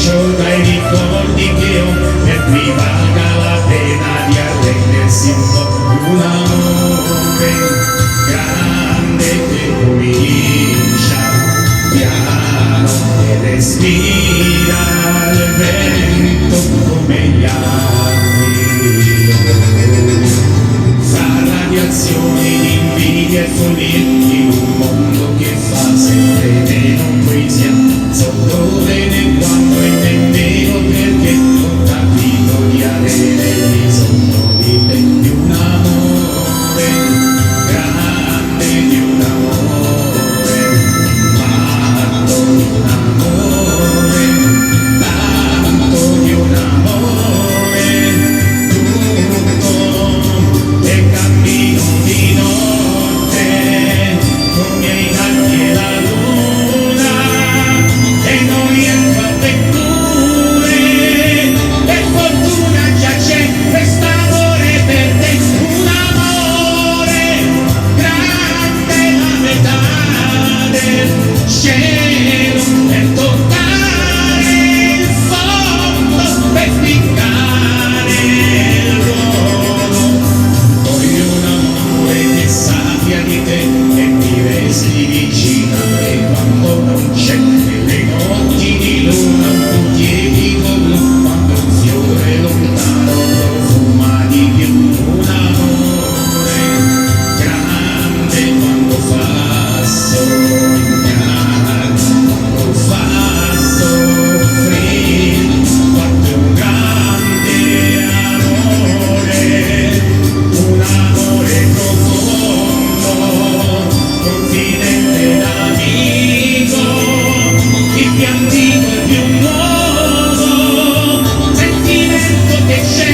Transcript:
lascio dai ricordi che ho per cui valga la pena di arrendersi un po'. Un amore grande che comincia piano e respira il vento come gli anni, fra radiazioni di invidia e follia in un mondo che fa sempre meno poesia, so dove né quando e nemmeno perché ho capito di avere bisogno di te, di un amore grande, di un amore matto, di un amore tanto, di un amore lungo e cammino di notte con i miei gatti e la luna e non riesco a vetture, per fortuna già c'è quest'amore per te, un amore grande, la metà del cielo per toccare il fondo, per spiccare il ruolo. Voglio un amore che sappia di te e mi resti vicino anche quando non c'è, nelle notti di luna un piedico blu, quando un fiore lontano profuma di più, un amore grande quando fa sognare, quando fa soffrire, quanto è un grande amore, un amore profondo, confidente ed amico, il più antico e più nuovo sentimento che c'è